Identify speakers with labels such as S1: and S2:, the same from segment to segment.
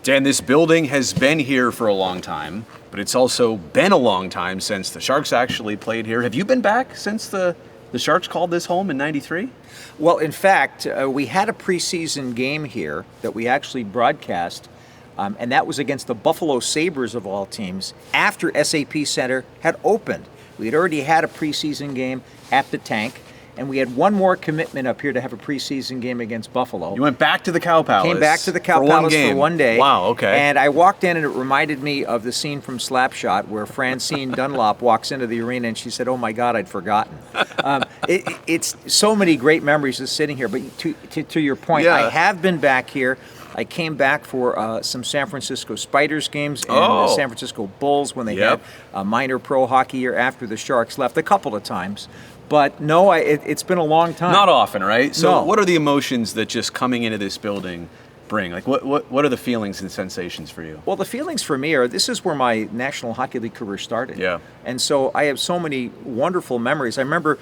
S1: Dan, this building has been here for a long time, but it's also been a long time since the Sharks actually played here. Have you been back since the Sharks called this home in '93?
S2: Well, in fact, we had a preseason game here that we actually broadcast, and that was against the Buffalo Sabres of all teams after SAP Center had opened. We had already had a preseason game at the Tank, and we had one more commitment up here to have a preseason game against Buffalo.
S1: You went back to the Cow Palace.
S2: Came back to the Cow Palace for one day.
S1: Wow, okay.
S2: And I walked in, and it reminded me of the scene from Slapshot where Francine Dunlop walks into the arena, and she said, "Oh my God, I'd forgotten." It's so many great memories of sitting here. But to your point,
S1: Yeah.
S2: I have been back here. I came back for some San Francisco Spiders games and the San Francisco Bulls when they had a minor pro hockey year after the Sharks left a couple of times. But no, it's been a long time.
S1: Not often, right? So
S2: No.
S1: what are the emotions that just coming into this building bring? Like, what are the feelings and sensations for you?
S2: Well, the feelings for me are this is where my National Hockey League career started.
S1: Yeah.
S2: And so I have so many wonderful memories. I remember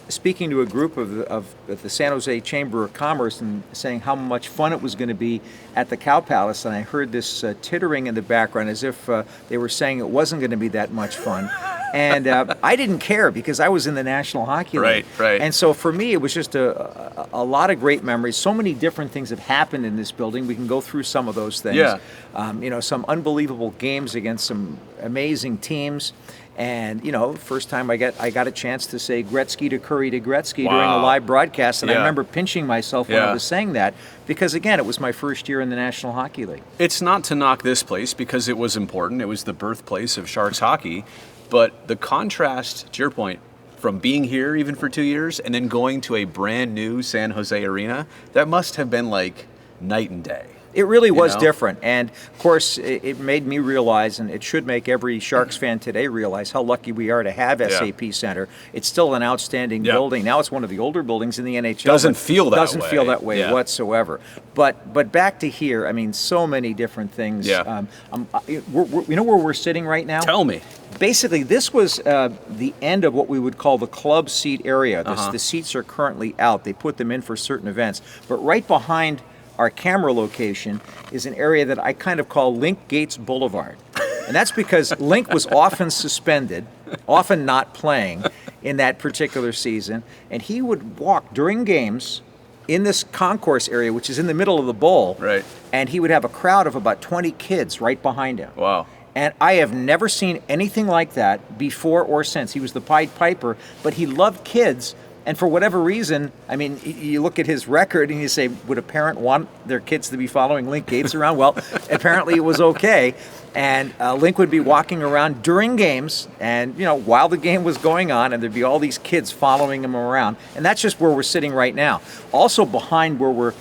S2: speaking to a group of the San Jose Chamber of Commerce and saying how much fun it was going to be at the Cow Palace, and I heard this tittering in the background as if they were saying it wasn't going to be that much fun. And I didn't care because I was in the National Hockey League.
S1: Right.
S2: And so for me, it was just a lot of great memories. So many different things have happened in this building. We can go through some of those things.
S1: Yeah.
S2: Some unbelievable games against some amazing teams. And, first time I got a chance to say Gretzky to Curry to Gretzky during a live broadcast. And I remember pinching myself when I was saying that because, again, it was my first year in the National Hockey League.
S1: It's not to knock this place because it was important. It was the birthplace of Sharks hockey. But the contrast, to your point, from being here even for 2 years and then going to a brand new San Jose arena, that must have been like night and day.
S2: It really was different. And, of course, it made me realize, and it should make every Sharks fan today realize, how lucky we are to have SAP Center. It's still an outstanding building. Now it's one of the older buildings in the NHL.
S1: Doesn't feel that way.
S2: Doesn't feel that way whatsoever. But back to here, I mean, so many different things.
S1: Yeah.
S2: You know where we're sitting right now?
S1: Tell me.
S2: Basically, this was the end of what we would call the club seat area. The seats are currently out. They put them in for certain events. But right behind our camera location is an area that I kind of call Link Gates Boulevard. And that's because Link was often suspended, often not playing in that particular season. And he would walk during games in this concourse area, which is in the middle of the bowl.
S1: Right.
S2: And he would have a crowd of about 20 kids right behind him.
S1: Wow.
S2: And I have never seen anything like that before or since. He was the Pied Piper, but he loved kids. And for whatever reason, I mean, you look at his record and you say, would a parent want their kids to be following Link Gates around? Well, apparently it was okay. And Link would be walking around during games and, while the game was going on, and there'd be all these kids following him around. And that's just where we're sitting right now. Also behind where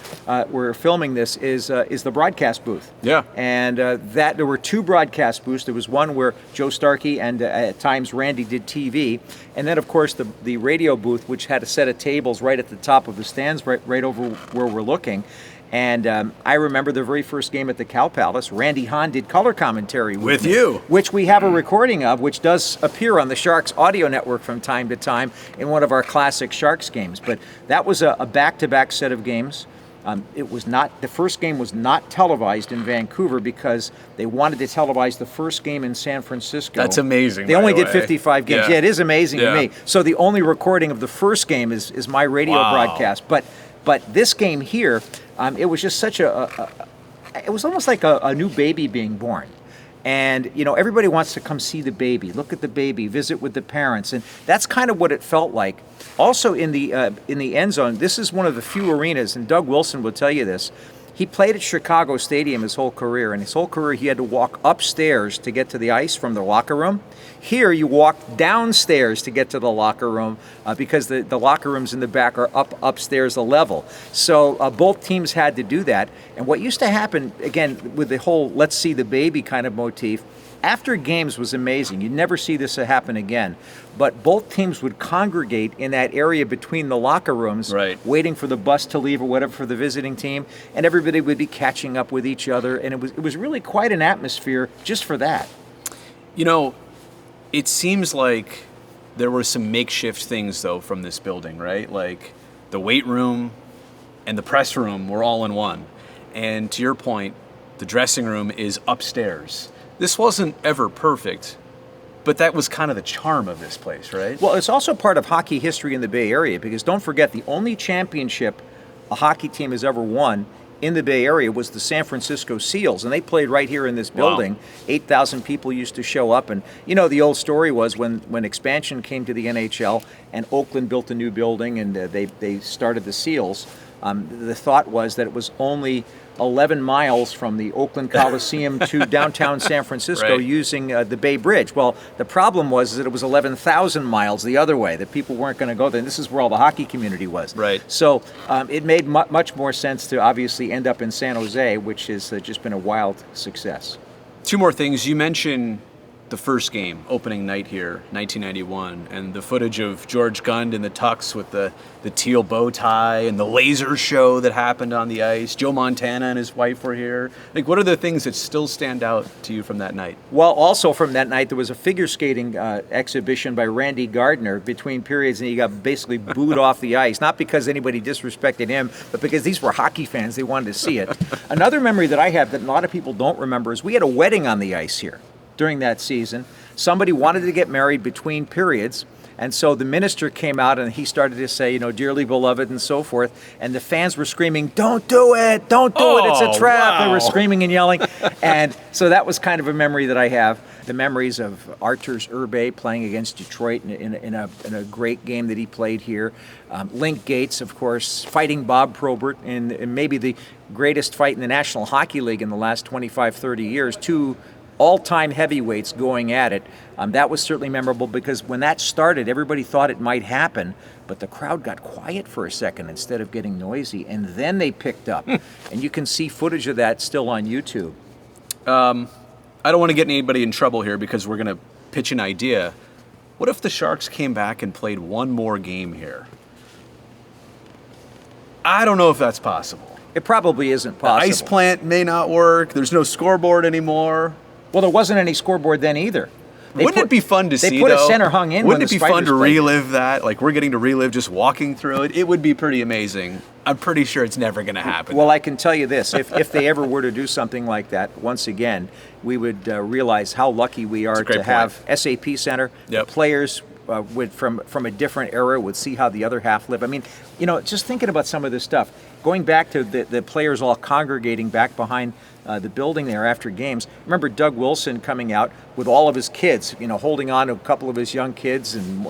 S2: we're filming this is the broadcast booth.
S1: Yeah.
S2: And there were two broadcast booths. There was one where Joe Starkey and at times Randy did TV. And then, of course, the radio booth, which had a set of tables right at the top of the stands right over where we're looking. And I remember the very first game at the Cow Palace, Randy Hahn did color commentary with me,
S1: you,
S2: which we have a recording of, which does appear on the Sharks audio network from time to time in one of our classic Sharks games. But that was a back-to-back set of games. The first game was not televised in Vancouver because they wanted to televise the first game in San Francisco.
S1: That's amazing.
S2: They only did 55 games. Yeah, it is amazing to me. So the only recording of the first game is my radio broadcast. But this game here, it was just such it was almost like a new baby being born. And, everybody wants to come see the baby, look at the baby, visit with the parents. And that's kind of what it felt like. Also in the end zone, this is one of the few arenas, and Doug Wilson will tell you this. He played at Chicago Stadium his whole career, and his whole career he had to walk upstairs to get to the ice from the locker room. Here you walk downstairs to get to the locker room because the locker rooms in the back are upstairs a level. So both teams had to do that. And what used to happen, again, with the whole let's see the baby kind of motif, after games was amazing. You'd never see this happen again. But both teams would congregate in that area between the locker rooms, waiting for the bus to leave or whatever for the visiting team, and everybody would be catching up with each other. And it was really quite an atmosphere just for that.
S1: It seems like there were some makeshift things, though, from this building, right? Like the weight room and the press room were all in one. And to your point, The dressing room is upstairs. This wasn't ever perfect, but that was kind of the charm of this place, right?
S2: Well, it's also part of hockey history in the Bay Area, because don't forget, the only championship a hockey team has ever won in the Bay Area was the San Francisco Seals, and they played right here in this building. Wow. 8,000 people used to show up, and the old story was when expansion came to the NHL and Oakland built a new building and they started the Seals, the thought was that it was only 11 miles from the Oakland Coliseum to downtown San Francisco, right, using the Bay Bridge. Well, the problem was that it was 11,000 miles the other way, that people weren't going to go there. And this is where all the hockey community was.
S1: Right.
S2: So it made much more sense to obviously end up in San Jose, which has just been a wild success.
S1: Two more things. You mentioned the first game, opening night here, 1991, and the footage of George Gund in the tux with the teal bow tie and the laser show that happened on the ice. Joe Montana and his wife were here. Like, what are the things that still stand out to you from that night?
S2: Well, also from that night, there was a figure skating exhibition by Randy Gardner between periods, and he got basically booed off the ice, not because anybody disrespected him, but because these were hockey fans. They wanted to see it. Another memory that I have that a lot of people don't remember is we had a wedding on the ice here during that season. Somebody wanted to get married between periods, and so the minister came out and he started to say, dearly beloved and so forth, and the fans were screaming, don't do it, don't do it, it's a trap. Wow. They were screaming and yelling, and so that was kind of a memory that I have. The memories of Arturs Urbe playing against Detroit in a great game that he played here. Link Gates, of course, fighting Bob Probert in maybe the greatest fight in the National Hockey League in the last 25, 30 years, two all-time heavyweights going at it. That was certainly memorable because when that started, everybody thought it might happen, but the crowd got quiet for a second instead of getting noisy, and then they picked up. And you can see footage of that still on YouTube.
S1: I don't want to get anybody in trouble here because we're going to pitch an idea. What if the Sharks came back and played one more game here? I don't know if that's possible.
S2: It probably isn't possible.
S1: The ice plant may not work. There's no scoreboard anymore.
S2: Well, there wasn't any scoreboard then either.
S1: Wouldn't it be fun to see,
S2: They put a center hung in.
S1: Wouldn't it be fun to relive that? Like, we're getting to relive just walking through it. It would be pretty amazing. I'm pretty sure it's never going to happen.
S2: Well, I can tell you this. If they ever were to do something like that, once again, we would realize how lucky we are to have SAP Center.
S1: Yep.
S2: Players from a different era would see how the other half live. I mean, just thinking about some of this stuff, going back to the players all congregating back behind the building there after games. Remember Doug Wilson coming out with all of his kids, holding on to a couple of his young kids, and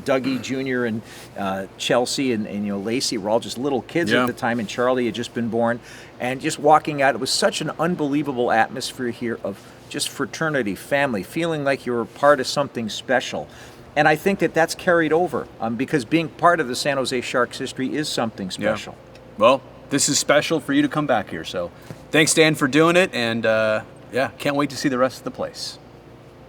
S2: Dougie Jr. and Chelsea and Lacey were all just little kids at the time, and Charlie had just been born, and just walking out. It was such an unbelievable atmosphere here of just fraternity, family, feeling like you were part of something special. And I think that that's carried over because being part of the San Jose Sharks history is something special.
S1: Yeah. Well, this is special for you to come back here. So thanks, Dan, for doing it. And can't wait to see the rest of the place.